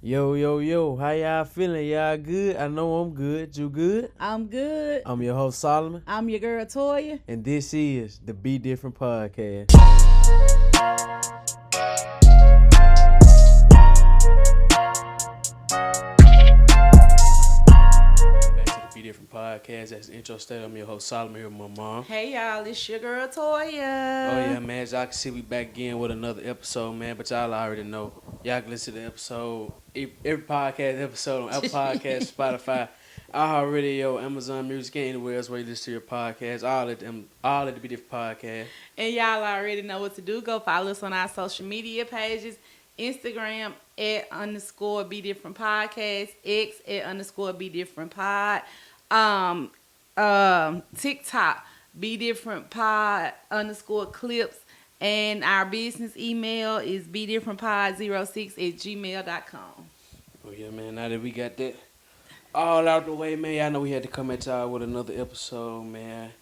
Yo, yo, yo, how y'all feeling? Y'all good? I know I'm good. You good? I'm good. I'm your host, Solomon, I'm your girl, Toya. and this is the Be Different Podcast. Back to the Be Different Podcast. That's the intro state. I'm your host, Solomon, here with my mom. Hey, y'all, it's your girl, Toya. Oh, yeah, man. As y'all can see, we back again with another episode, man. But y'all already know. Y'all can listen to the episode, every podcast episode on Apple Podcasts, Spotify, iHeartRadio, Amazon Music, anywhere else where you listen to your podcast. All at the Be Different Podcast. And y'all already know what to do. Go follow us on our social media pages. Instagram @_Be Different Podcast. X @_ Be Different Pod. TikTok Be Different Pod _ clips. And our business email is bedifferentpod06@gmail.com. Oh, yeah, man. Now that we got that all out the way, man, y'all know we had to come at y'all with another episode, man.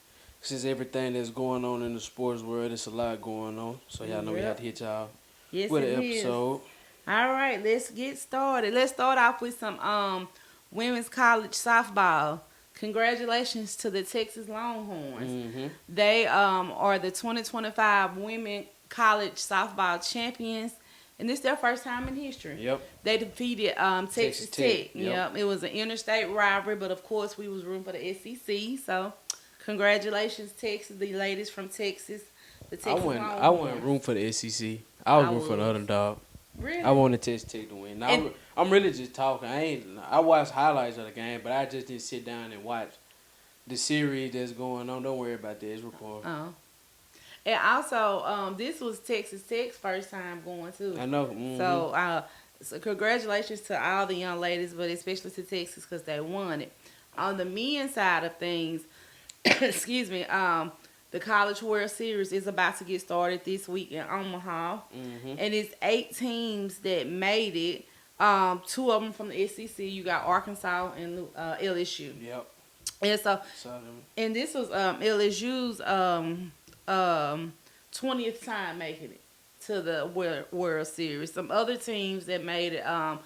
Since everything that's going on in the sports world, it's a lot going on. So y'all know we had to hit y'all Yes, with it an is. episode. All right, let's get started. Let's start off with some women's college softball. Congratulations to the Texas Longhorns. Mm-hmm. They are the 2025 women college softball champions, and this is their first time in history. Yep. They defeated Texas Tech. Yep. It was an interstate rivalry, but of course we was rooting for the SEC. So, congratulations, Texas, the ladies from Texas. The Texas Longhorns. I wasn't room for the SEC. I was I room for the was. underdog. Really? I wanted Texas Tech to win. Now, And- I'm really just talking. I watched highlights of the game, but I just didn't sit down and watch the series that's going on. Don't worry about that. It's recorded. Oh. And also, this was Texas Tech's first time going too. I know. Mm-hmm. So congratulations to all the young ladies, but especially to Texas because they won it. On the men's side of things, excuse me, the College World Series is about to get started this week in Omaha, and it's 8 teams that made it. 2 of them from the SEC. You got Arkansas and LSU. Yep. And so, Saw them. and this was LSU's 20th time making it to the World Series. Some other teams that made it, I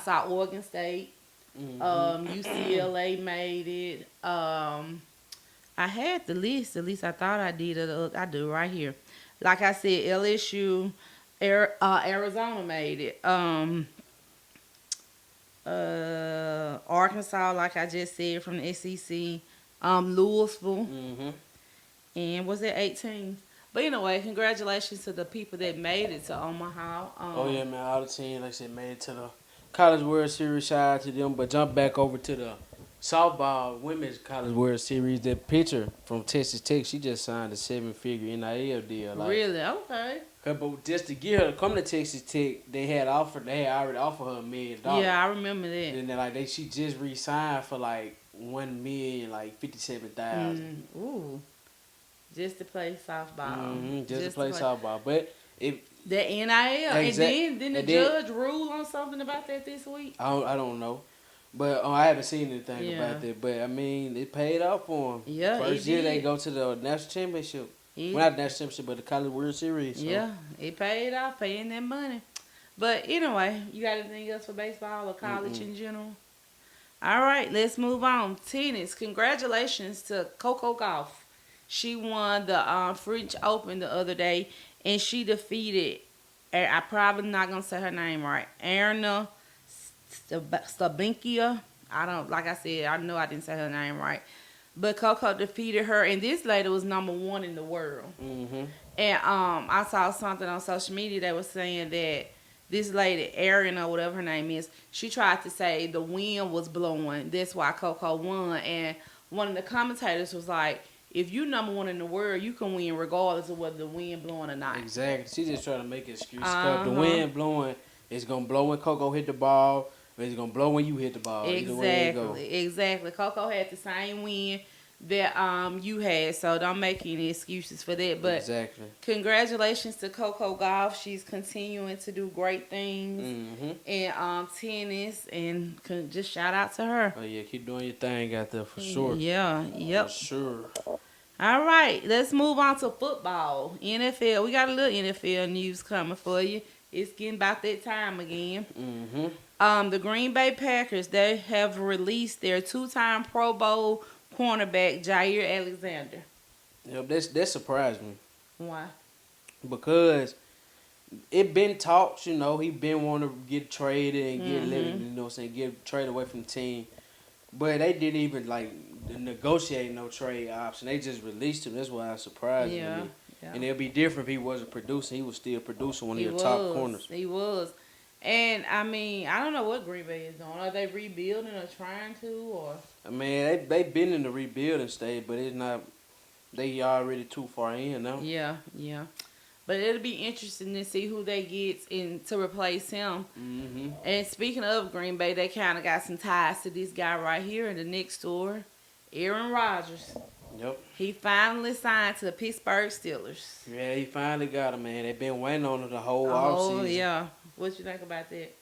saw Oregon State, UCLA made it. I had the list. At least I thought I did. I do right here. Like I said, LSU, Arizona made it. Arkansas, like I just said, from the SEC. Louisville. Mm-hmm. And was it 18? But anyway, congratulations to the people that made it to Omaha. Oh yeah, man! All the teams, like I said, made it to the College World Series. Shout out to them. But jump back over to the softball women's College World Series. That pitcher from Texas Tech, she just signed a 7-figure NIL deal. Like, Really? Okay. but just to get her to come to Texas Tech, they had already offered her $1 million. Yeah, I remember that. And then she just re-signed for like $1,057,000. Ooh. Just to play softball. Mm-hmm. Just to play softball, but if the NIL. And then didn't the And then- judge rule on something about that this week? I don't know, but I haven't seen anything Yeah. about that. But I mean, it paid off for them. Yeah, First it year they did. go to the national championship. It- Well, not the national championship, but the College World Series. So. Yeah, it paid off, paying that money. But anyway, you got anything else for baseball or college in general? All right, let's move on. Tennis. Congratulations to Coco Gauff. She won the French Open the other day, and she defeated, I'm probably not going to say her name right, Arina Sabalenka. Like I said, I know I didn't say her name right. But Coco defeated her, and this lady was #1 in the world. Mm-hmm. And I saw something on social media that was saying that this lady, Erin or whatever her name is, she tried to say the wind was blowing. That's why Coco won. And one of the commentators was like, if you #1 in the world, you can win regardless of whether the wind blowing or not. Exactly. She just trying to make excuses. 'Cause the wind blowing, it's gonna blow when Coco hit the ball. But it's gonna blow when you hit the ball. Either way it go. Exactly. Coco had the same wind that you had, so don't make any excuses for that. But Exactly. congratulations to Coco Gauff. She's continuing to do great things Mm-hmm. in tennis, and just shout out to her. Oh yeah, keep doing your thing out there for sure. Yeah. Yep. For sure. All right, let's move on to football. NFL. We got a little NFL news coming for you. It's getting about that time again. Mm-hmm. The Green Bay Packers, they have released their two-time Pro Bowl cornerback Jair Alexander. Yep, that surprised me Why? because it been talks, he been wanting to get traded and get traded away from the team. But they didn't even like negotiate no trade option. They just released him. That's why I surprised Yeah. me. Yeah. And it'll be different if he wasn't producing. He was still producing one of your top corners. He was. And I mean, I don't know what Green Bay is doing. Are they rebuilding or trying to, or? I mean, they been in the rebuilding stage, but it's not. They already too far in now. Yeah, yeah. But it'll be interesting to see who they get in to replace him. Mm-hmm. And speaking of Green Bay, they kind of got some ties to this guy right here in the next door, Aaron Rodgers. Yep. He finally signed to the Pittsburgh Steelers. Yeah, he finally got him, man. They've been waiting on him the whole Oh, offseason. yeah. What you think about that?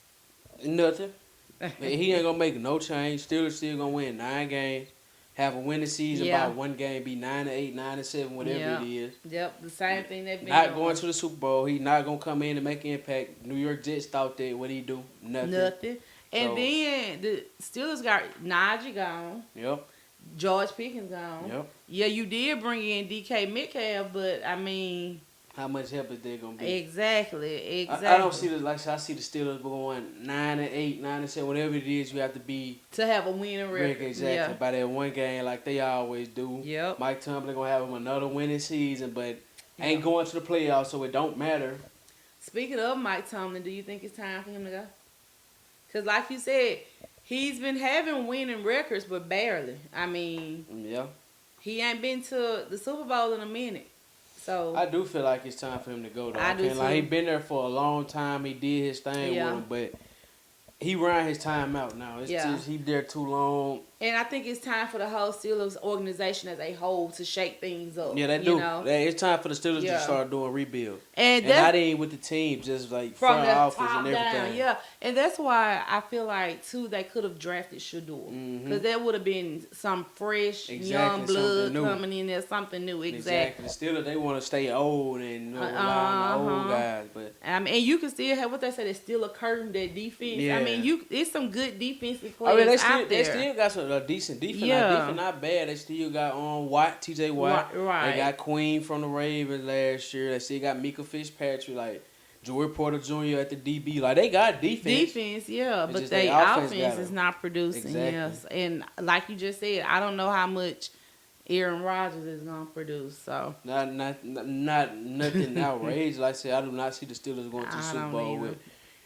Nothing. Man, he ain't gonna make no change. Steelers still gonna win 9 games. Have a winning season Yeah. by one game, be 9-8, 9-7, whatever Yeah. it is. Yep, the same thing they've been Not doing. going to the Super Bowl. He not gonna come in and make an impact. New York Jets thought that. What he do? Nothing. And So- then the Steelers got Najee gone, Yep. George Pickens gone. Yep. Yeah, you did bring in DK Metcalf, but I mean, How much help is there gonna be? exactly. I don't see I see the Steelers going 9-8, 9-7, whatever it is. You have to be to have a winning record. exactly by that one game, like they always do. Yeah. Yep. Mike Tomlin gonna have him another winning season, but ain't Yeah. going to the playoffs, so it don't matter. Speaking of Mike Tomlin, do you think it's time for him to go? Because like you said, he's been having winning records, but barely. I mean, Yeah, he ain't been to the Super Bowl in a minute. So I do feel like it's time for him to go though. I do can't lie. He too. been there for a long time. He did his thing Yeah. with him, but he ran his time out now. It's Yeah. just he there too long. and I think it's time for the whole Steelers organization as a whole to shake things up. Yeah, they you do. know? It's time for the Steelers Yeah. to start doing rebuild. And And that's not even with the team, just like from front the office top and everything. down, yeah. And that's why I feel like too they could have drafted Shador because that would have been some fresh young Exactly, blood something new. coming in there, something new. Exactly. The Steelers, they want to stay old and rely on the old Uh-huh. guys, but I mean, and you can still have what they say. There's still a curtain that defense. Yeah. I mean, it's some good defensive I players mean, out they there. still got a decent defense. Yeah. Not bad. They still got Watt, TJ Watt. Right. They got Queen from the Ravens last year. They still got Mika Fitzpatrick, like Joey Porter Jr. at the DB. Like they got defense. Yeah, It's but just they their offense offense got is it. not producing. Exactly. Yes, and like you just said, I don't know how much Aaron Rodgers is gonna produce. So Not nothing outrageous. Like I said, I do not see the Steelers going to the I Super don't Bowl either. with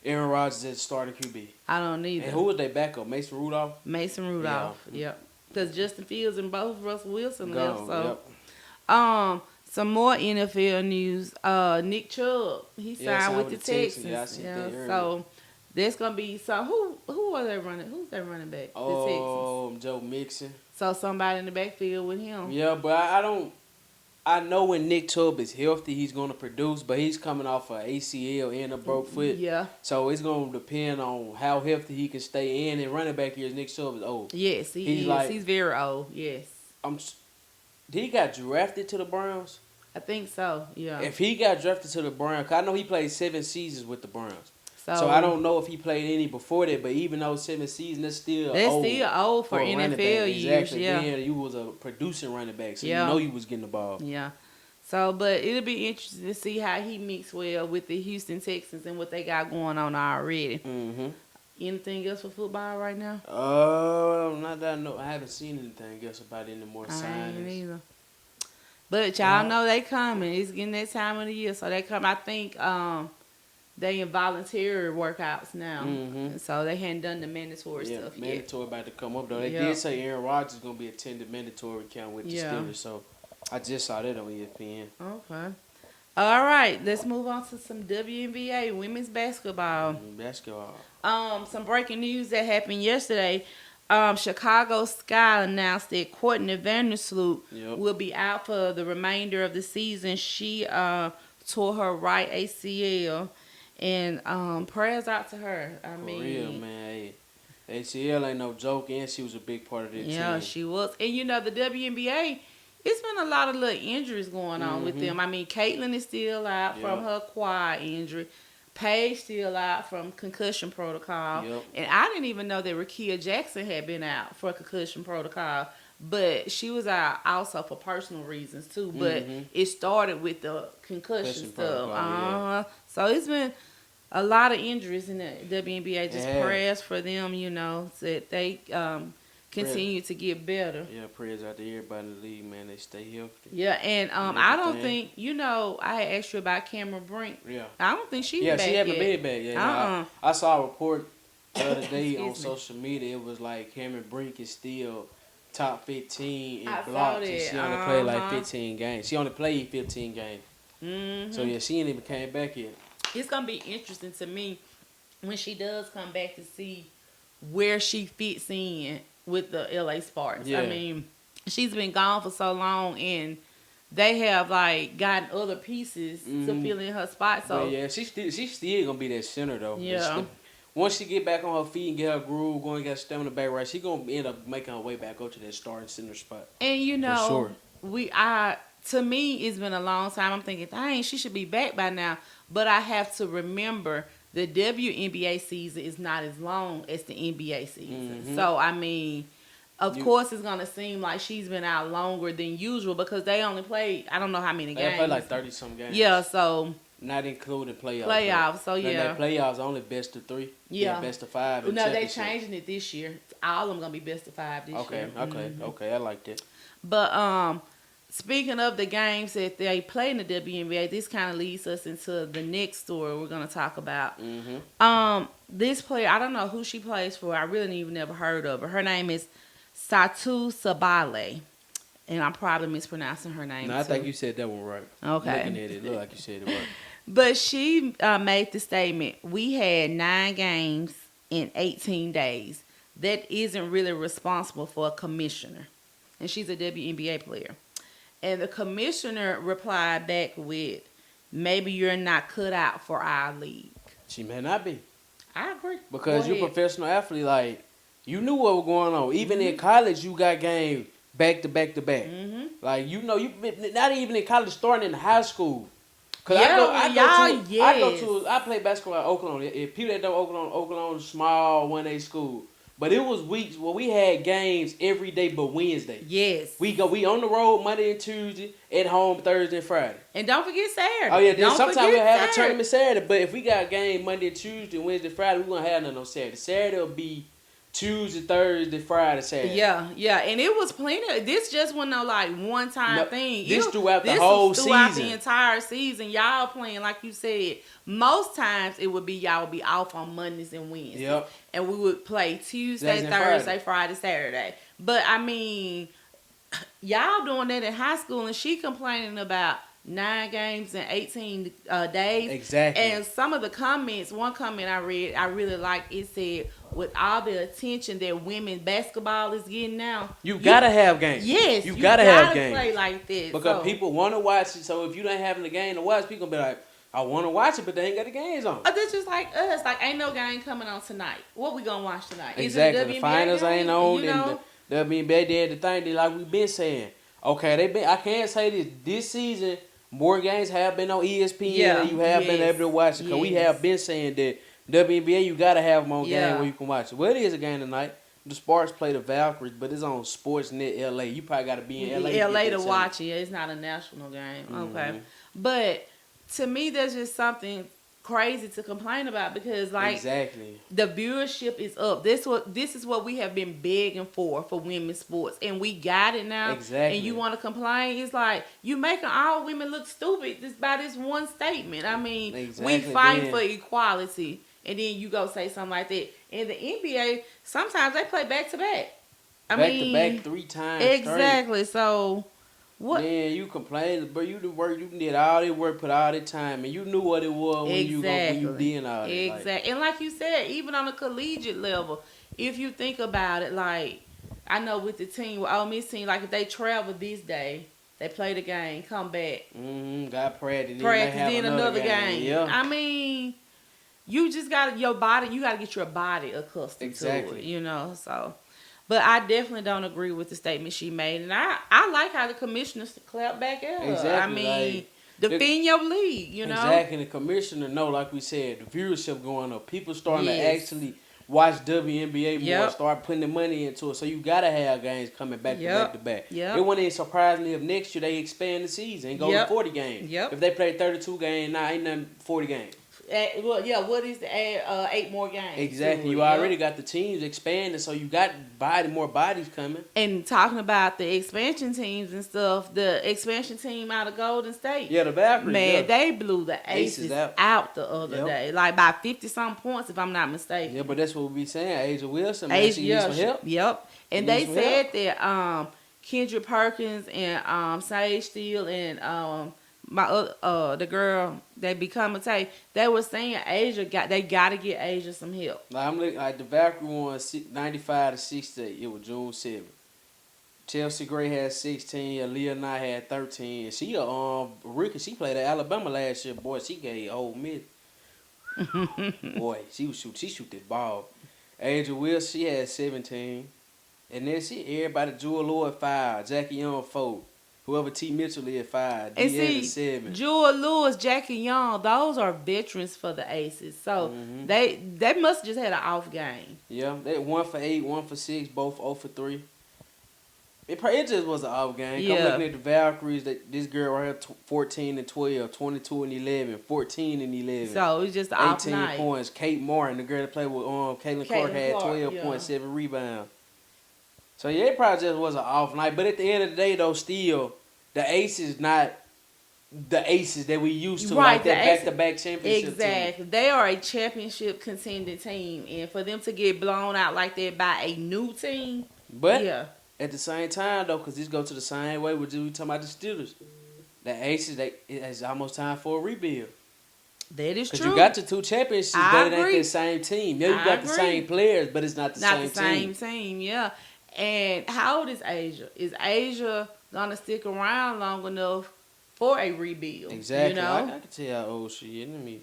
Aaron Rodgers as starting QB. I don't need And it. who was they backup? Mason Rudolph. Mason Rudolph. Yep. Because Justin Fields and both Russell Wilson left. Gone. So Yep. some more NFL news. Nick Chubb, he signed with the Texans. Yeah, I seen that earlier. So there's gonna be some who are they running? Who's their running back? The Texans. Joe Mixon. So somebody in the backfield with him. Yeah, but I don't. I know when Nick Chubb is healthy, he's going to produce, but he's coming off an ACL and a broke foot. Yeah. So it's going to depend on how healthy he can stay in. And running back here, Nick Chubb is old. Yes, he is. like- He's very old. Yes. He got drafted to the Browns. I think so. Yeah. If he got drafted to the Browns, 'cause I know he played 7 seasons with the Browns. So I don't know if he played any before that, but even though 7 seasons, that's still old. old for a running NFL back. years. Exactly. Yeah. Then you was a producing running back, so Yeah. you know you was getting the ball. Yeah. So, but it'll be interesting to see how he mixed well with the Houston Texans and what they got going on already. Mm-hmm. Anything else for football right now? Not that I know. I haven't seen anything else about any more I ain't signings. either. But y'all know they coming. It's getting that time of the year, so they come. I think they in voluntary workouts now, Mhm. so they hadn't done the mandatory Yeah, stuff yet. mandatory about to come up though. They Yeah. did say Aaron Rodgers is gonna be attending mandatory count with the Yeah. Steelers, so I just saw that on ESPN. Okay. All right, let's move on to some WNBA women's basketball. Basketball. Some breaking news that happened yesterday. Chicago Sky announced that Courtney Vandersloot Yep. will be out for the remainder of the season. She tore her right ACL, and prayers out to her. I For mean, real, man. Hey, ACL ain't no joke, and she was a big part of that yeah, team. she was. And you know, the WNBA, it's been a lot of little injuries going on with them. I mean, Caitlyn is still out Yeah. from her quad injury. Paige still out from concussion protocol. Yep. And I didn't even know that Rakia Jackson had been out for concussion protocol. But she was out also for personal reasons too. But it started with the concussion stuff. So it's been a lot of injuries in the WNBA. Just prayers for them, so that they continue to get better. Yeah, prayers out to everybody in the league, man. They stay healthy. Yeah, and I don't think, I had asked you about Cameron Brink. Yeah. I don't think she's back she haven't yet. been back yet. I saw a report the other day on social media. It was like Cameron Brink is still top 15 in blocks. And she only played like 15 games. She only played 15 games. So, yeah, she ain't even came back yet. It's going to be interesting to me when she does come back to see where she fits in with the LA Sparks. Yeah. I mean, she's been gone for so long, and they have like gotten other pieces to fill in her spot. So but yeah, she's still gonna be that center though. Yeah. Once she get back on her feet and get her groove, going to get her stamina back right, she gonna end up making her way back up to that starting center spot. And For sure. To me, it's been a long time. I'm thinking, dang, she should be back by now. But I have to remember the WNBA season is not as long as the NBA season. So, I mean, of course, it's going to seem like she's been out longer than usual because they only played, I don't know how many games. They played like 30-some games. Yeah, so. Not including playoffs. Playoffs, so yeah. The playoffs only best of 3. Yeah. Best of 5. No, they changing it this year. All of them going to be best of 5 this year. Okay, I like that. But, speaking of the games that they play in the WNBA, this kind of leads us into the next story we're going to talk about. This player, I don't know who she plays for. I really even never heard of her. Her name is Satu Sabale. And I'm probably mispronouncing her name. No, I think you said that one right. Okay. Looking at it, look like you said it right. But she made the statement, we had 9 games in 18 days. That isn't really responsible for a commissioner. And she's a WNBA player. And the commissioner replied back with, maybe you're not cut out for our league. She may not be. I agree. Because you're a professional athlete. Like, you knew what was going on. Even in college, you got games back to back to back. Like, you not even in college, starting in high school. Cause I play basketball at Oklahoma. If people that know Oklahoma's small 1A school. But it was weeks where we had games every day but Wednesday. Yes. We on the road Monday and Tuesday, at home Thursday and Friday. And don't forget Saturday. Oh yeah, then sometimes we'll have a tournament Saturday, but if we got a game Monday and Tuesday, Wednesday, Friday, we won't have nothing on Saturday. Saturday will be Tuesday, Thursday, Friday, Saturday. Yeah, and it was plenty. This just wasn't no like one time thing. This throughout the whole season. Throughout the entire season, y'all playing like you said. Most times it would be y'all would be off on Mondays and Wednesdays. Yep. And we would play Tuesday, Thursday, Friday, Saturday. But I mean, y'all doing that in high school, and she complaining about 9 games in 18 days. Exactly. And some of the comments, one comment I read, I really liked. It said, with all the attention that women's basketball is getting now, you gotta have games. Yes, you gotta have games. Play like this because people want to watch it. So if you don't have the game to watch, people gonna be like, I want to watch it, but they ain't got the games on. That's just like us. Like, ain't no game coming on tonight. What we gonna watch tonight? Exactly. Is it the finals game? ain't on. And the WNBA did the thing. They like we've been saying. Okay, I can't say this season. More games have been on ESPN and you have been able to watch it. Because we have been saying that WNBA, you got to have them on game where you can watch it. Well, it is a game tonight. The Sparks play the Valkyries, but it's on Sportsnet LA. You probably got to be in LA. To watch it. It's not a national game. Okay. But to me, there's just something crazy to complain about because the viewership is up. This is what we have been begging for women's sports, and we got it now. Exactly. And you want to complain? It's like you making all women look stupid just by this one statement. I mean, we fight for equality, and then you go say something like that. In the NBA, sometimes they play back to back. Back to back 3 times. Exactly. So. What? Man, you complained, but you did all that work, put all that time, and you knew what it was when you did all that. Exactly. And like you said, even on a collegiate level, if you think about it, like, I know with the team, with Ole Miss team, like if they travel this day, they play the game, come back. Got practice, then another game. Yeah. I mean, you just got to get your body accustomed to it, so. But I definitely don't agree with the statement she made. And I like how the commissioners clapped back at her. Exactly. I mean, defend your league, you know? Exactly. The commissioner know, like we said, the viewership going up. People starting to Yes. actually watch WNBA more, Yep. start putting the money into it. So you gotta have games coming back Yep. to back to back. Yep. It wouldn't even surprise me if next year they expand the season and go Yep. to 40 games. Yep. If they play 32 games, nah, ain't nothing 40 games. Well, yeah, what is the add 8 more games? Exactly. to it, You yep. already got the teams expanding, so you got more bodies coming. And talking about the expansion teams and stuff, the expansion team out of Golden State. Yeah, the Valkyries. Man, yeah. they blew the Aces out the other Yep. day. Like by 50-some points, if I'm not mistaken. Yeah, but that's what we be saying. Asia Wilson, man, she needs some help. Yep. And She they needs some said that Kendra Perkins and Sage Steele and the girl that become a tape, they were saying they gotta get Asia some help. Like I'm looking like the Valkyrie won 95 to 68. It was June 7th. Chelsea Gray had 16. Aaliyah Knight had 13. And she rookie. She played at Alabama last year. Boy, she gave Ole Miss. Boy, she shoot this ball. Angel Wilson, she had 17. And then everybody, Jewel Lord 5, Jackie Young 4. Whoever T. Mitchell is 5, And Deanna see, 7. Jewel Lewis, Jackie Young, those are veterans for the Aces. So they must have just had an off game. Yeah, they 1 for 8, 1 for 6, both 0 for 3. It just was an off game. Yeah. Come looking at the Valkyries, this girl right here, 14 and 12, 22 and 11, 14 and 11. So it was just an off 18 night. points. Kate Martin, the girl that played with Caitlin Clark, had 12 yeah. points, 7 rebounds. So yeah, it probably just was an off night. But at the end of the day, though, still, the Aces not the Aces that we used to, Right, like that the Aces- back-to-back championship team. Exactly. They are a championship contending team. And for them to get blown out like that by a new team, But yeah. at the same time, though, because this go to the same way with we talking about the Steelers. The Aces, it's almost time for a rebuild. That is Because true. you got the 2 championships, I but it ain't agree. the same team. Yeah, you I got the agree. same players, but it's not the Not same the same team. team, yeah. And how old is Asia? Is Asia gonna stick around long enough for a rebuild? Exactly. You know? I can tell you how old she is. Let me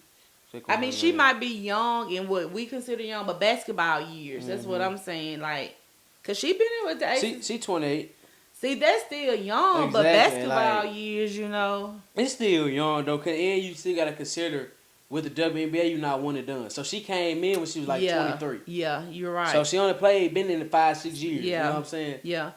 click on I mean, her she name. might be young in what we consider young, but basketball years. That's what I'm saying. Like, cause she been in with the Aces. She 28. See, that's still young, but Exactly, basketball like- years, you know. It's still young, though, and you still got to consider with the WNBA, you're not one and done. So she came in when she was like 23. Yeah, you're right. So she only been in it 5-6 years. Yeah. You know what I'm saying? Yeah.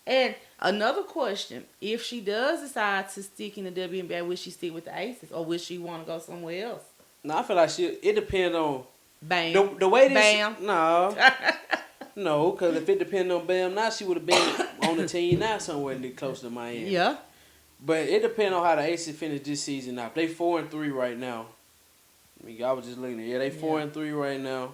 And another question, if she does decide to stick in the WNBA, will she stick with the Aces or will she want to go somewhere else? No, I feel like it depends on Bam. the way this. Bam. No. No, because if it depended on Bam, now she would have been on the team now somewhere close to Miami. Yeah. But it depends on how the Aces finish this season now. They 4-3 right now. I was just looking at they 4-3 right now.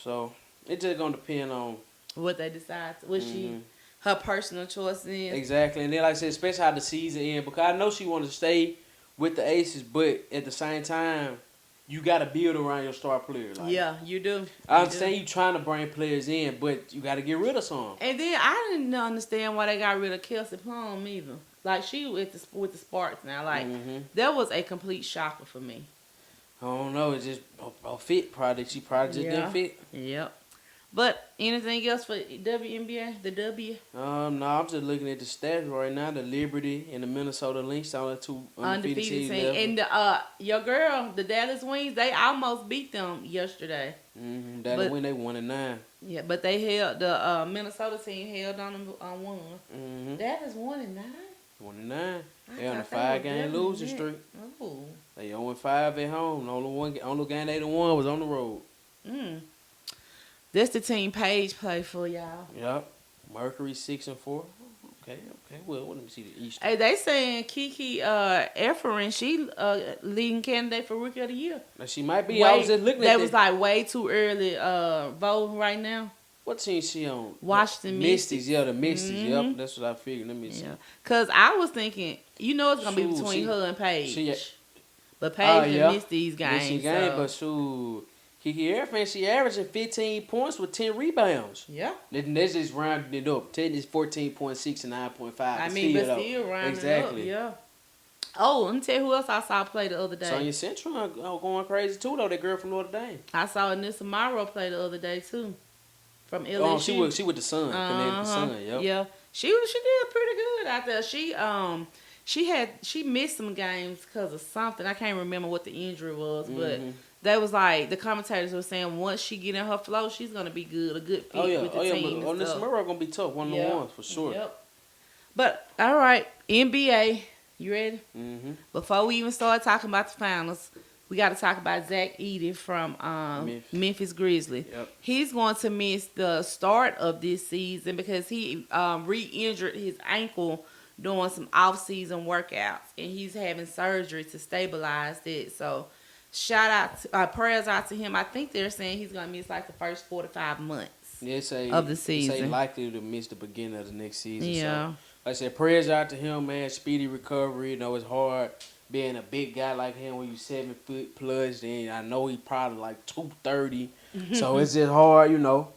So it just gonna depend on What they decide. What she, her personal choice is. exactly. And then like I said, especially how the season ends, because I know she wanted to stay with the Aces, but at the same time, you gotta build around your star player. Like, Yeah, you do. I understand you trying to bring players in, but you gotta get rid of some. And then I didn't understand why they got rid of Kelsey Plum either. Like she with the Sparks now. Like that was a complete shocker for me. I don't know. It's just a fit project. She probably just didn't fit. Yep. But anything else for WNBA? The W? No, I'm just looking at the stats right now. The Liberty and the Minnesota Lynx are the 2 undefeated teams. team. And your girl, the Dallas Wings, they almost beat them yesterday. That win, they 1-9. Yeah, but they held the Minnesota team held on them on one. Dallas 1-9. 1-9. They on a thought they 5-game were losing better streak. than that. Oh. They 0-5 at home. The only game they won was on the road. That's the team Paige play for, y'all. Yep. Mercury 6-4. Okay. Well, let me see the East. Hey, they saying Kiki Efferin, she leading candidate for Rookie of the Year. Now she might be. I was just looking at that. Was like way too early voting right now. What team she on? Washington Mystics. Yeah, the Mystics. Yep, that's what I figured. Let me see. Yeah, cause I was thinking, it's gonna be Shoot, between her and Paige. But Paige yeah. missed these games. But shoot, Kiki Airfan, she averaging 15 points with 10 rebounds. Yeah. That's just rounding it up. 10 is 14.6 and 9.5. I mean, but still rounding exactly. it up. Yeah. Oh, let me tell you who else I saw play the other day. Sonya Central going crazy too, though. That girl from Notre Dame. I saw Anissa Morrow play the other day too. From LSU. She with the Sun. Connected the Sun. Yep. Yeah. She did pretty good out there. she missed some games because of something. I can't remember what the injury was, but Mhm. that was like the commentators were saying once she get in her flow, she's gonna be good, a good fit Oh yeah, with the oh yeah. team But and Nissa stuff. Murray gonna be tough, one of the ones for sure. Yep. But all right, NBA, you ready? Mhm. Before we even start talking about the finals, we got to talk about Zach Edey from Memphis Grizzlies. Yep. He's going to miss the start of this season because he re-injured his ankle doing some off-season workouts, and he's having surgery to stabilize it. So, shout out, prayers out to him. I think they're saying he's going to miss like the first 4 to 5 months Yeah, of the It's season. likely to miss the beginning of the next season. Yeah. So, like I said, prayers out to him, man. Speedy recovery. You know, it's hard being a big guy like him when you 7 foot plus. And I know he probably like 230. So it's just hard, you know,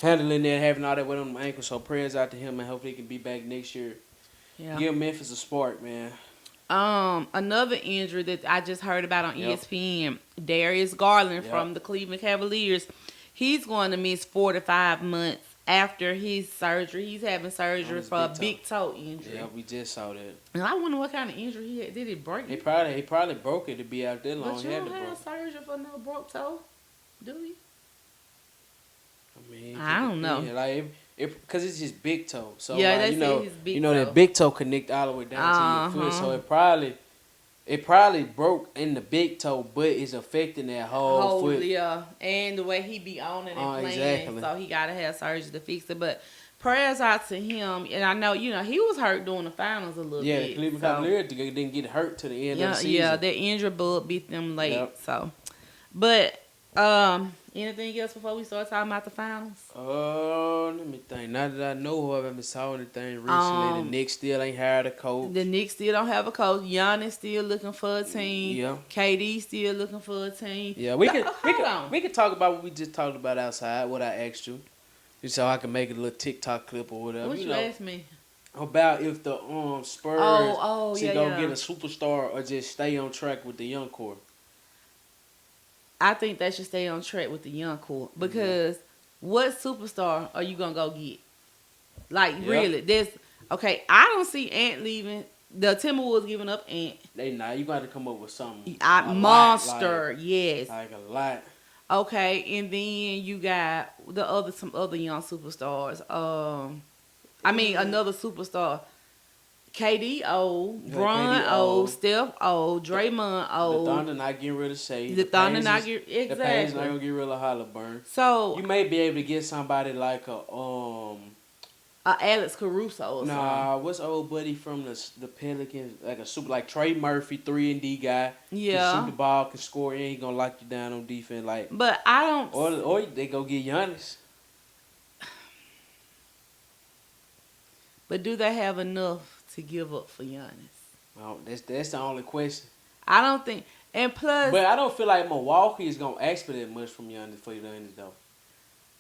handling that, having all that with on the ankle. So prayers out to him, and hopefully he can be back next year. Yeah. Give Memphis a spark, man. Another injury that I just heard about on Yep. ESPN, Darius Garland Yep. from the Cleveland Cavaliers. He's going to miss 4 to 5 months after his surgery. He's having surgery his for a big toe. big toe injury. Yeah, we just saw that. And I wonder what kind of injury he had. Did it break? He probably broke it to be out there long. But He you had don't to have broke. surgery for no broke toe, do you? I mean, I don't know. yeah, like because it's just big toe. So Yeah, like, they you say know, his big you know toe. that big toe connect all the way down to your foot. So it probably broke in the big toe, but it's affecting that whole foot. Yeah, and the way he be on it and playing, Exactly. so he gotta have surgery to fix it. But prayers out to him, and I know he was hurt during the finals a little Yeah, bit. the Cleveland so- Cavaliers didn't get hurt to the end of the season. Yeah, their injury bug beat them late. Yep. So, but anything else before we start talking about the finals? Let me think. Not that I know of, I haven't saw anything recently. The Knicks still ain't hired a coach. The Knicks still don't have a coach. Giannis still looking for a team. Yeah. KD still looking for a team. Yeah, we Hold on. can talk about what we just talked about outside. What I asked you, just so I can make a little TikTok clip or whatever. What you know, asked me? about if the Spurs should yeah, go yeah. get a superstar or just stay on track with the young core. I think they should stay on track with the young core because what superstar are you gonna go get? Like really, there's okay. I don't see Ant leaving. The Timberwolves giving up Ant. They not. You got to come up with something. Monster, yes. Like a lot. Okay, and then you got some other young superstars. Another superstar. KD old, Yeah, Bron KD old, old. Steph old, Draymond The old. Thunder not getting rid of Shea. The Thunder Pacers- not get The Pacers not exactly. gonna get rid of Halliburton. So You may be able to get somebody like a Alex Caruso or something. Nah, what's old buddy from the Pelicans? Like a super like Trey Murphy, 3-and-D guy. Yeah. Can shoot the ball, can score, and he gonna lock you down on defense. Like But I don't. or they go get Giannis. But do they have enough to give up for Giannis? Well, that's the only question. I don't think. And plus, But I don't feel like Milwaukee is gonna ask for that much from Giannis for Giannis though.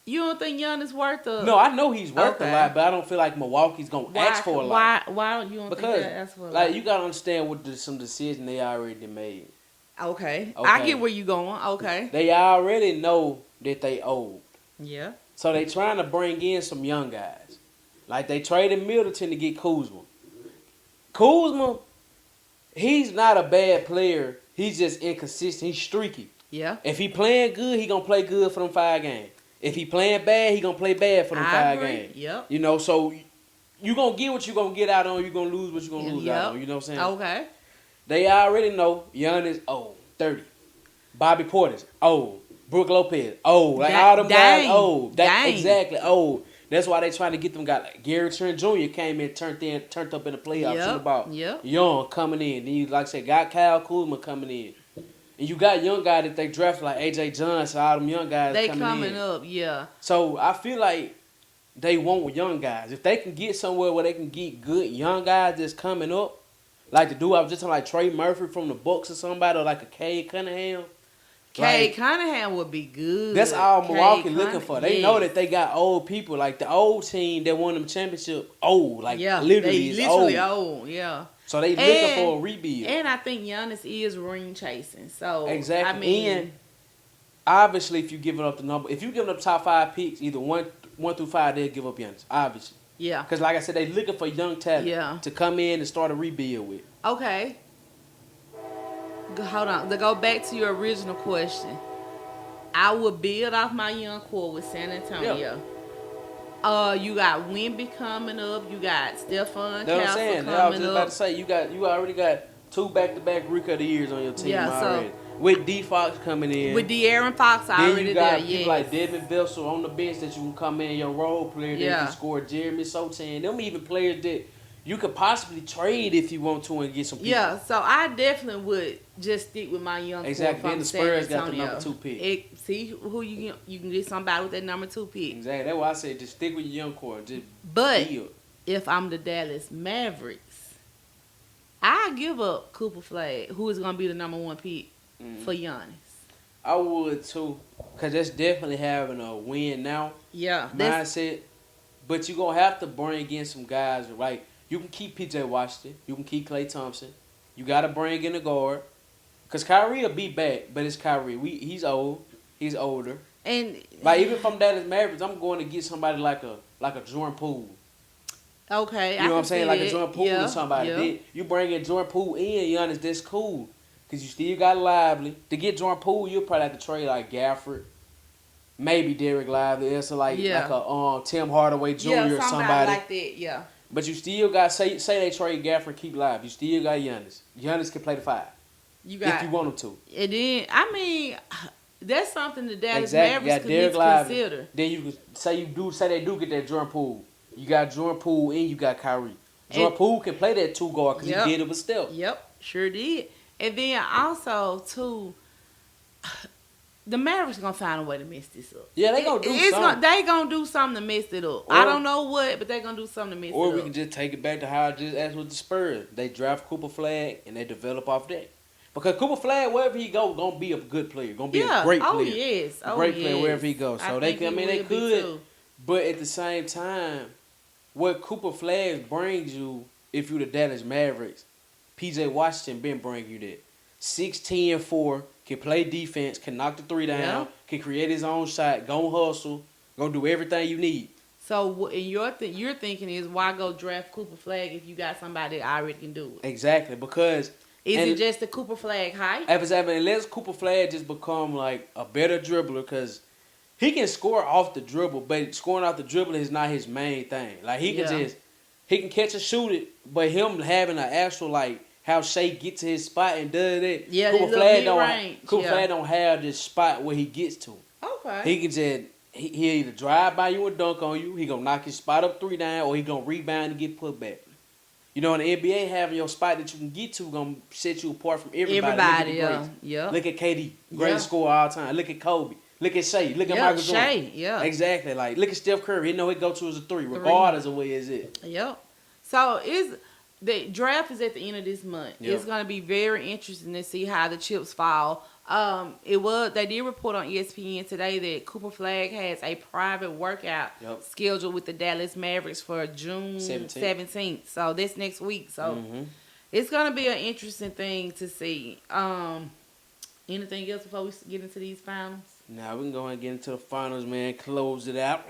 you don't think Giannis worth a? No, I know he's worth Okay. a lot, but I don't feel like Milwaukee's gonna ask for a lot. Why don't you don't Because think they ask for a like lot? you gotta understand what some decisions they already made. Okay. I Okay. get where you going. Okay. They already know that they old. Yeah. So they trying to bring in some young guys. Like they traded Middleton to get Kuzma. Kuzma, he's not a bad player. He's just inconsistent. He's streaky. Yeah. If he playing good, he gonna play good for them 5 games. If he playing bad, he gonna play bad for them I 5 agree. games. Yep. You know, so you gonna get what you gonna get out on. You gonna lose what you gonna lose out on. You know what I'm saying? Okay. They already know Giannis old, 30. Bobby Portis old. Brooke Lopez old. Like all them guys old. Exactly old. That's why they trying to get them guys like Gary Trent Jr. came in, turned up in the playoffs. Yep. About Yep. young coming in. Then you like I said, got Kyle Kuzma coming in. And you got young guys that they drafted like AJ Johnson, all them young guys They coming in. up. Yeah. So I feel like they want young guys. If they can get somewhere where they can get good young guys that's coming up, like the dude I was just talking like Trey Murphy from the Bucks or somebody, or like a Cade Cunningham. Cade Cunningham would be good. That's all Milwaukee Cade looking for. They know that they got old people. Like the old team that won them championship, old. Like literally, they is literally old. Yeah. So they looking for a rebuild. And I think Giannis is ring chasing. So Exactly. I mean, and obviously, if you giving up the number, if you giving up top 5 picks, either one through 5, they'll give up Giannis. Obviously. Yeah. Because like I said, they looking for young talent Yeah. to come in and start a rebuild with. Okay. Hold on. To go back to your original question, I would build off my young core with San Antonio. You got Wemby coming up. You got Stephon Know what I'm Castle saying? coming I was just about up. to say you already got 2 back-to-back Rookie of the Years on your team Yeah, so- already. With D Fox coming in. With De'Aaron Fox then already you got there, people yes. like Devin Vessel on the bench that you can come in, your role player that Yeah. can score. Jeremy Sotan. Them even players that you could possibly trade if you want to and get some people. Yeah, so I definitely would just stick with my young Exactly. core Then from the San Spurs got the Antonio. number 2 pick. See who you can get somebody with that number 2 pick. Exactly. That's why I said just stick with your young core. Just But build. if I'm the Dallas Mavericks, I give up Cooper Flag, who is going to be the number 1 pick for Giannis. I would too, because that's definitely having a win now Yeah, mindset. But you're going to have to bring in some guys, right? You can keep PJ Washington. You can keep Klay Thompson. You got to bring in a guard. Because Kyrie will be back, but it's Kyrie. He's old. He's older. and Like, even from Dallas Mavericks, I'm going to get somebody like a Jordan Poole. okay, You know what I'm saying? Like a it. Jordan Poole Yeah, or somebody. yeah. Then you bring in Jordan Poole in, Giannis, that's cool. Because you still got Lively. To get Jordan Poole, you'll probably have to trade like Gafford. Maybe Derek Lively. It's like a Tim Hardaway Jr. Yeah, or somebody. like that. Yeah, But you still got, say they trade Gafford and keep Lively. You still got Giannis. Giannis can play the 5 you got. if you want him to. And then I mean, that's something the Dallas Exactly. Mavericks You could got need to Derek Lively. consider. Then you can say they do get that Jordan Poole. You got Jordan Poole and you got Kyrie. Jordan Poole can play that 2 guard because Yep. he did it with Steph. Yep, sure did. And then also too, the Mavericks gonna find a way to mess this up. Yeah, they gonna do something. They gonna do something to mess it up. I don't know what, but they gonna do something to mess Or it we up. can just take it back to how I just asked with the Spurs. They draft Cooper Flag and they develop off that. Because Cooper Flag, wherever he go, gonna be a good player. Gonna be a great player. Oh yes. Oh Great yes. player wherever he goes. So they think can, he they will be could. too. But at the same time, what Cooper Flag brings you, if you're the Dallas Mavericks, PJ Washington been bring you that. 6'10", 4, can play defense, can knock the 3 down, Yeah. can create his own shot, gon' hustle, gonna do everything you need. So in you're thinking is why go draft Cooper Flag if you got somebody that already can do it? Exactly, because Is and it just the Cooper Flag height? unless Cooper Flag just become like a better dribbler, because he can score off the dribble, but scoring off the dribble is not his main thing. Like he can catch and shoot it, but him having an actual like how Shea get to his spot and does it. Yeah, Cooper the Flag mid-range, Cooper yeah. Flag don't have this spot where he gets to. Okay. He can just he either drive by you and dunk on you, he gonna knock his spot up 3 down, or he gonna rebound and get put back. You know, in the NBA, having your spot that you can get to gonna set you apart from everybody. Look at the greats. yeah. Look at KD, greatest Yeah. scorer all time. Look at Kobe. Look at Shea. Look at Yeah, Michael Jordan. Shea, yeah. Exactly. Like, look at Steph Curry. He know he go to as a 3, regardless of where is it. Yep. So the draft is at the end of this month. Yep. It's gonna be very interesting to see how the chips fall. They did report on ESPN today that Cooper Flag has a private workout Yep. scheduled with the Dallas Mavericks for June 17th. So that's next week. So it's gonna be an interesting thing to see. Anything else before we get into these finals? Now we can go ahead and get into the finals, man. Close it out.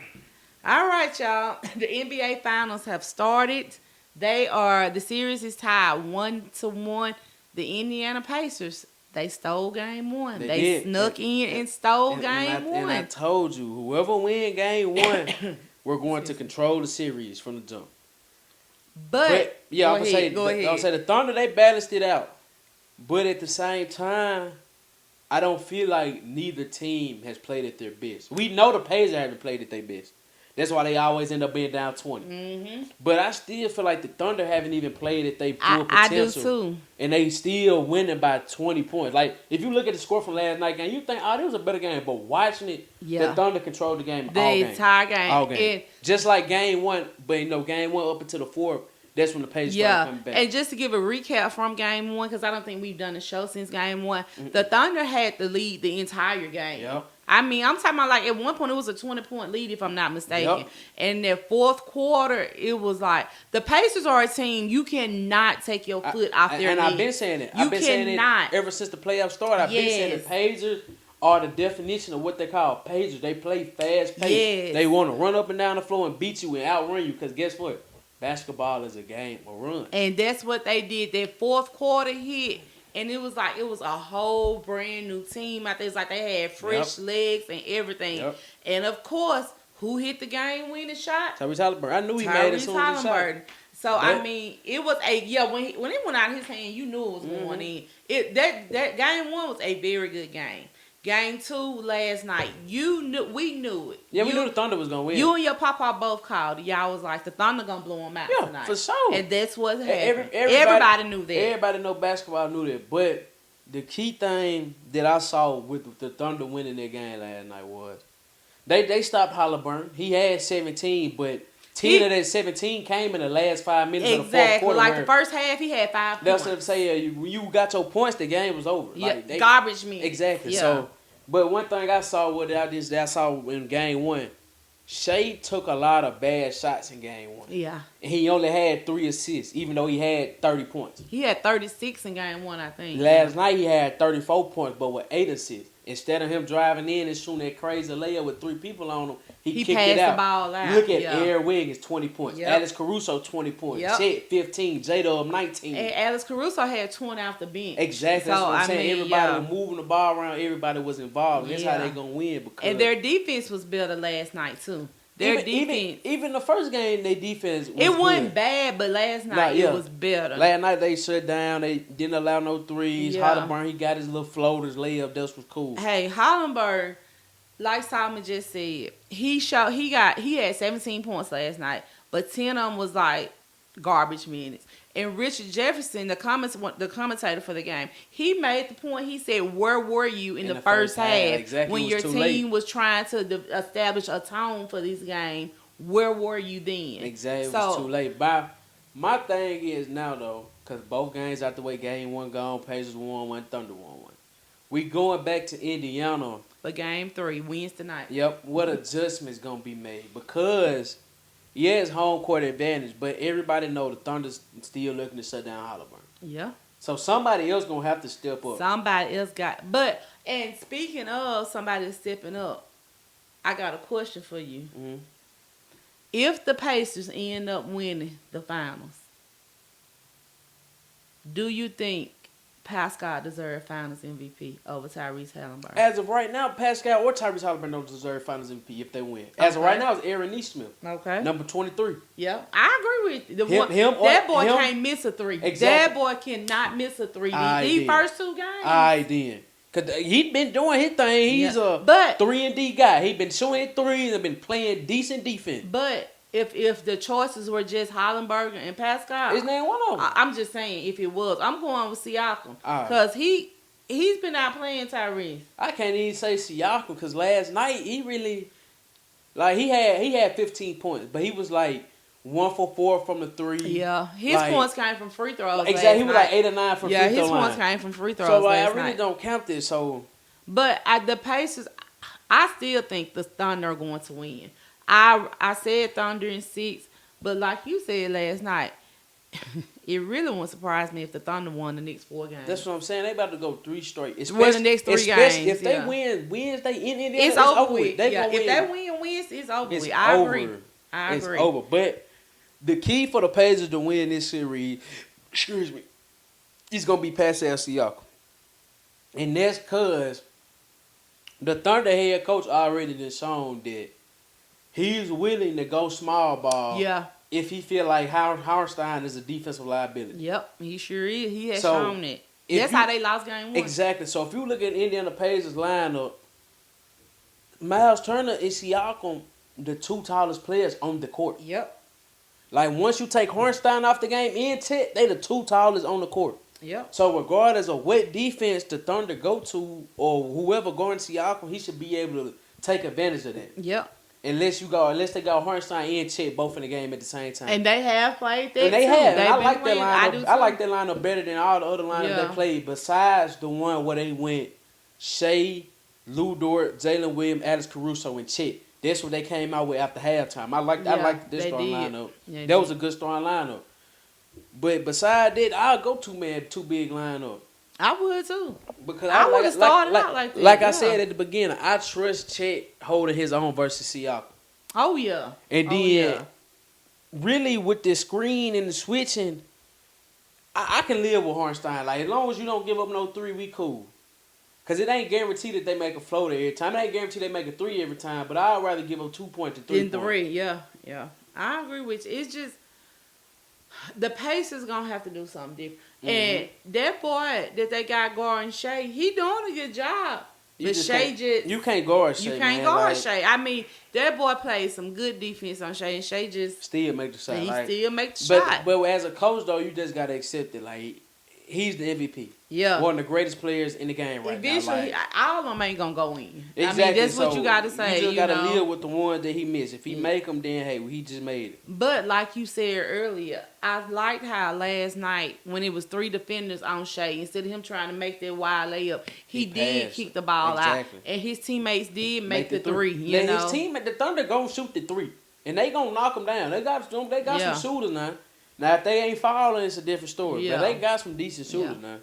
All right, y'all. The NBA finals have started. The series is tied 1-1. The Indiana Pacers, they stole game 1. They They did. snuck in and stole game And I 1. told you, whoever win game 1, we're going to control the series from the jump. But yeah, go I'm ahead. gonna say the Thunder, they balanced it out. But at the same time, I don't feel like neither team has played at their best. We know the Pacers haven't played at their best. That's why they always end up being down 20. Mm-hmm. But I still feel like the Thunder haven't even played at their full I do potential. too. And they still winning by 20 points. Like, if you look at the score from last night game, you think, oh, this was a better game. But watching it, Yeah. the Thunder controlled the game The all game. entire game. All game. And- Just like game 1, but game 1 up until the 4th, that's when the Pacers started coming back. And just to give a recap from game 1, because I don't think we've done a show since game 1, the Thunder had the lead the entire game. Yep. I mean, I'm talking about like at one point it was a 20-point lead if I'm not mistaken. Yep. And the fourth quarter, it was like the Pacers are a team you cannot take your foot off their And neck. I've been saying it. You I've been saying cannot. it ever since the playoffs started. I've been saying the Yes. Pacers are the definition of what they call pagers. They play fast pace. Yes. They want to run up and down the floor and beat you and outrun you. Because guess what? Basketball is a game of run. And that's what they did. That fourth quarter hit, and it was a whole brand new team out there. It's like they had fresh legs and everything. Yep. And of course, who hit the game winning shot? Tyrese Halliburton. I knew he made it as soon as he shot. So I mean, it was when it went out of his hand, you knew it was going in. That game one was a very good game. Game 2 last night, we knew it. Yeah, we knew the Thunder was gonna win. You and your papa both called. Y'all was like, the Thunder gonna blow them out tonight. For sure. And that's what happened. Everybody knew that. Everybody know basketball knew that. But the key thing that I saw with the Thunder winning their game last night was they stopped Halliburton. He had 17, but 10 of that 17 came in the last 5 minutes of the fourth quarter. Like the first half, he had 5 points. That's what I'm saying. When you got your points, the game was over. Yeah, like garbage minutes. Exactly. Yeah. So, but one thing I saw in game 1, Shea took a lot of bad shots in game 1. Yeah. And he only had 3 assists, even though he had 30 points. He had 36 in game 1, I think. Last night he had 34 points, but with 8 assists. Instead of him driving in and shooting that crazy layup with 3 people on him, he kicked it out. The ball out. Look at Aaron Wiggins, 20 points. Alex Caruso, 20 points. Chet, 15. J-Dub, 19. And Alex Caruso had 20 off the bench. Exactly. That's what I'm saying. Everybody was moving the ball around. Everybody was involved. That's how they going to win. And their defense was better last night, too. Even the first game, their defense was it wasn't bad, but last night it was better. Last night they shut down. They didn't allow no threes. Halliburton, he got his little floaters, layup. That was cool. Hey, Halliburton, like Solomon just said, he had 17 points last night, but 10 of them was like garbage minutes. And Richard Jefferson, the commentator for the game, he made the point. He said, "Where were you in the first half when your team was trying to establish a tone for this game? Where were you then?" Exactly, it was too late. My thing is now though, because both games out the way, game 1 gone, Pacers won 1, Thunder won 1. We going back to Indiana for game 3 Wednesday night. Yep, what adjustments gonna be made because. Yeah, it's home court advantage, but everybody know the Thunder's still looking to shut down Halliburton. Yeah. So somebody else gonna have to step up. Somebody else and speaking of somebody stepping up, I got a question for you. Mm-hmm. If the Pacers end up winning the finals, do you think Pascal deserves Finals MVP over Tyrese Halliburton? As of right now, Pascal or Tyrese Halliburton don't deserve Finals MVP if they win. As of right now, it's Aaron Nesmith. Okay. Number 23. Yeah, I agree with you. That boy can't miss a 3. Exactly. That boy cannot miss a 3. These first 2 games. Because he's been doing his thing. He's a 3-and-D guy. He's been shooting threes and been playing decent defense. But if the choices were just Halliburton and Pascal, his name one of them. I'm just saying if it was, I'm going with Siakam because he's been out playing Tyrese. I can't even say Siakam because last night he really he had 15 points, but he was like 1 for 4 from the 3. Yeah, his points came from free throws. Exactly, he was like 8 or 9 from free throw line. Yeah, his points came from free throws. So I really don't count this. So, but the Pacers, I still think the Thunder are going to win. I said Thunder in 6, but like you said last night, it really wouldn't surprise me if the Thunder won the next 4 games. That's what I'm saying. They about to go 3 straight. The next 3 games. If they win Wednesday in Indiana, it's over with. If they win Wednesday, it's over with. I agree. It's over. But the key for the Pacers to win this series, is going to be Pascal Siakam. And that's because the Thunder head coach already done shown that he's willing to go small ball. Yeah. If he feel like Hartenstein is a defensive liability. Yep, he sure is. He has shown it. That's how they lost game 1. Exactly. So if you look at Indiana Pacers lineup, Miles Turner and Siakam, the 2 tallest players on the court. Yep. Like once you take Hartenstein off the game, and Tet, they the 2 tallest on the court. Yep. So regardless of what defense the Thunder go to or whoever going to Siakam, he should be able to take advantage of that. Yep. Unless they got Hartenstein and Chet both in the game at the same time. And they have played that and they too. have. I like that lineup. I like that lineup better than all the other lineups they played. Besides the one where they went Shea, Lou Dort, Jalen Williams, Alex Caruso, and Chet. That's what they came out with after halftime. I liked this starting lineup. Yeah, that was a good starting lineup. But besides that, I'll go 2 big lineup. I would too. Because I would have started out like that. Like I yeah. said at the beginning, I trust Chet holding his own versus Siakam. Oh yeah. And Oh, then, yeah. really with the screen and the switching, I can live with Hartenstein. Like, as long as you don't give up no three, we cool. Because it ain't guaranteed that they make a floater every time. It ain't guaranteed they make a three every time. But I'd rather give up 2 points than 3 Then points. three, yeah. I agree with you. It's just the Pacers gonna have to do something different. And that boy that they got guarding Shea, he doing a good job. But Shea just you can't guard Shea. you can't guard Shea. I mean, that boy played some good defense on Shea, and Shea just still make the shot. he like, still make the but, shot. But as a coach though, you just gotta accept it. Like, he's the MVP. Yeah. One of the greatest players in the game right Eventually, now. Like, all of them ain't gonna go in. exactly. I mean, that's what So you got to say. You just gotta know? live with the ones that he missed. If he make them, then hey, he just made it. But like you said earlier, I liked how last night when it was 3 defenders on Shea, instead of him trying to make that wide layup, he did passed. kick the ball Exactly. out, and his teammates did make the three. Now, You know, his team at the Thunder gonna shoot the three, and they gonna knock them down. They got Yeah. some shooters now. Now if they ain't falling, it's a different story. Yeah. But they got some decent shooters now.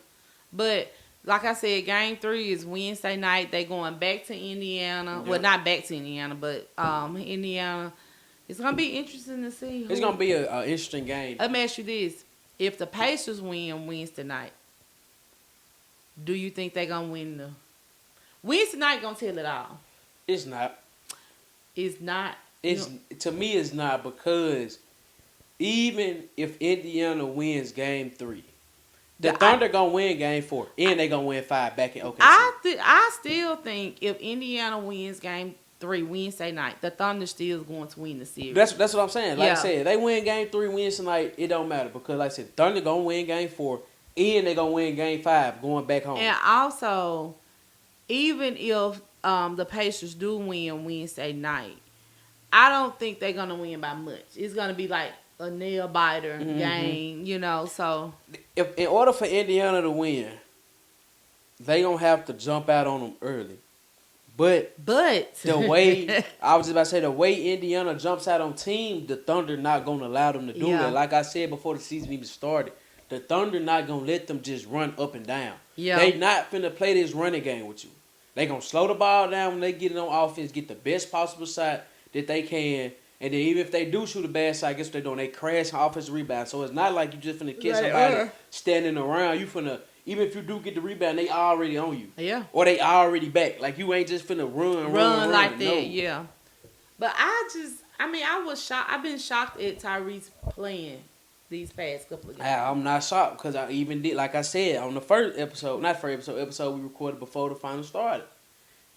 but like I said, Game 3 is Wednesday night. They going back to Indiana. Yeah. Well, not back to Indiana, but Indiana. It's gonna be interesting to see. It's gonna be an interesting game. Let me ask you this: if the Pacers win Wednesday night, do you think they're gonna win the Wednesday night? Gonna tell it all. It's not. It's not. It's to me. It's not because even if Indiana wins Game 3, the Thunder gonna win Game 4, and they gonna win 5 back in OKC. I still think if Indiana wins Game 3 Wednesday night, the Thunder still is going to win the series. That's what I'm saying. Like Yeah. I said, they win Game 3 Wednesday night, it don't matter because like I said, Thunder gonna win Game 4, and they gonna win Game 5 going back home. And also, even if the Pacers do win Wednesday night, I don't think they're gonna win by much. It's gonna be like a nail biter game, you know. So If in order for Indiana to win, they gonna have to jump out on them early. But the way I was just about to say, the way Indiana jumps out on team, the Thunder not gonna allow them to do Yeah. that. Like I said before the season even started, the Thunder not gonna let them just run up and down. Yeah. They not finna play this running game with you. They gonna slow the ball down when they get it on offense, get the best possible shot that they can, and then even if they do shoot a bad shot, guess what they doing? They crash offensive rebound. So it's not like you just finna catch somebody standing around. You finna, even if you do get the rebound, they already on you. yeah. Or they already back. Like, you ain't just finna run Run like that, No. yeah. But I was shocked. I've been shocked at Tyrese playing these past couple of games. I'm not shocked because I even did, like I said, on the first episode, episode we recorded before the final started.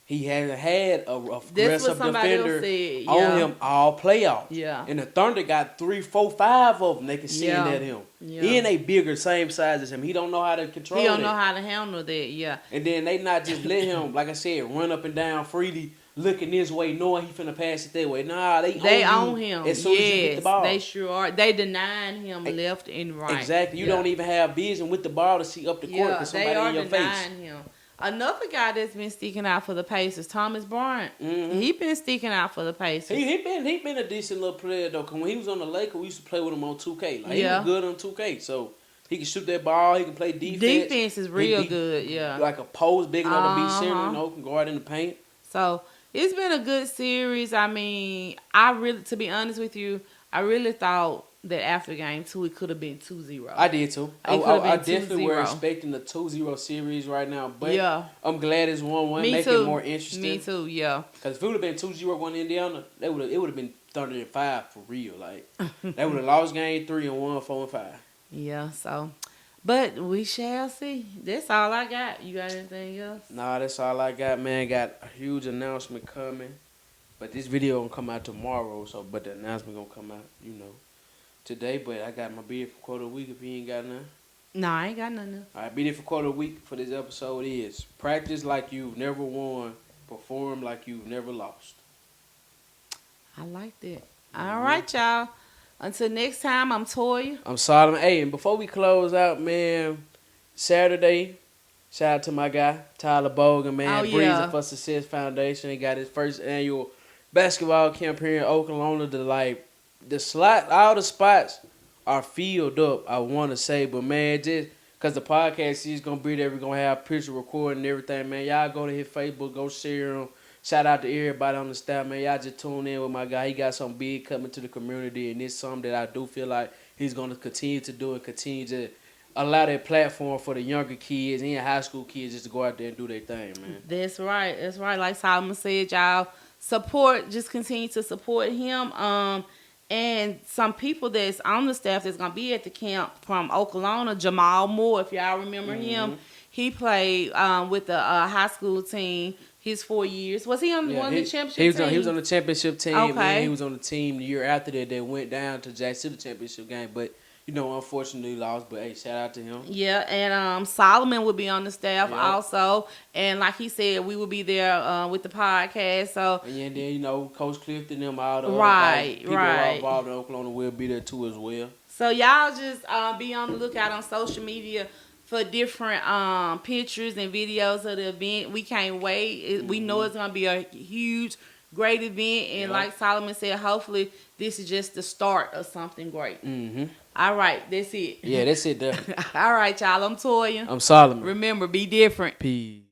He hasn't had a That's aggressive what somebody else defender said. on Yeah. him all playoffs. Yeah. And the Thunder got 3, 4, 5 of them they can send Yeah. at him. Yeah. And they bigger, same size as him. He don't know how to control He don't that. know how to handle that, yeah. And then they not just let him, like I said, run up and down freely, looking this way, knowing he finna pass it that way. Nah, they own you him. as soon as you get the ball. They sure are. They denying him left and right. Exactly. You Yeah. don't even have vision with the ball to see up the court Yeah, because they somebody are in your denying face. him. Another guy that's been sticking out for the Pacers, Thomas Bryant. Mhm. He been sticking out for the Pacers. He been a decent little player though. Cause when he was on the Lakers, we used to play with him on 2K. Like, Yeah. he was good on 2K, so he can shoot that ball. He can play defense. Defense is real He good, yeah. Like a post big enough to be center, Uh-huh. can guard in the paint. So it's been a good series. I mean, to be honest with you, I really thought that after game 2, it could have been 2-0. I did too. It could've I been definitely were 2-0. expecting a 2-0 series right now, but Yeah. I'm glad it's 1-1. Me Make too. it more interesting. Me too, yeah. Because if it would have been 2-0 going to Indiana, it would have been Thunder and 5 for real. Like, they would have lost game 3 and won 4 and 5. Yeah, so. But we shall see. That's all I got. You got anything else? Nah, that's all I got, man. Got a huge announcement coming. But this video gonna come out tomorrow, but the announcement gonna come out, today. But I got my bid for quarter of the week if you ain't got none. No, I ain't got nothing. All right, bid for quarter of the week for this episode is practice like you've never won, perform like you've never lost. I like that. All right, y'all. Until next time, I'm Toya. I'm Solomon. Hey, and before we close out, man, Saturday, shout out to my guy, Tyler Bogan, man. Oh, Breezer yeah. for Success Foundation. He got his first annual basketball camp here in Oklahoma. All the spots are filled up, I want to say. But, man, just Cause the podcast is gonna be there. We're gonna have picture recording and everything, man. Y'all go to his Facebook, go share him. Shout out to everybody on the staff, man. Y'all just tune in with my guy. He got something big coming to the community, and it's something that I do feel like he's gonna continue to do and continue to allow that platform for the younger kids and high school kids just to go out there and do their thing, man. That's right. That's right. Like Solomon said, y'all support. Just continue to support him. And some people that's on the staff that's gonna be at the camp from Oklahoma, Jamal Moore. If y'all remember him, he played with the high school team. His 4 years. Was he on one of the championship teams? He was on the championship team. Okay. And he was on the team the year after that that went down to Jackson City championship game. But, unfortunately lost. But, hey, shout out to him. Yeah, and Solomon would be on the staff also. And like he said, we will be there with the podcast. So and then, Coach Clifton and them, all the other right, people involved in Oklahoma will be there too as well. So y'all just be on the lookout on social media for different pictures and videos of the event. We can't wait. We know it's going to be a huge, great event. And like Solomon said, hopefully this is just the start of something great. Mm-hmm. All right, that's it. Yeah, that's it there. All right, y'all. I'm Toya. I'm Solomon. Remember, be different. Peace.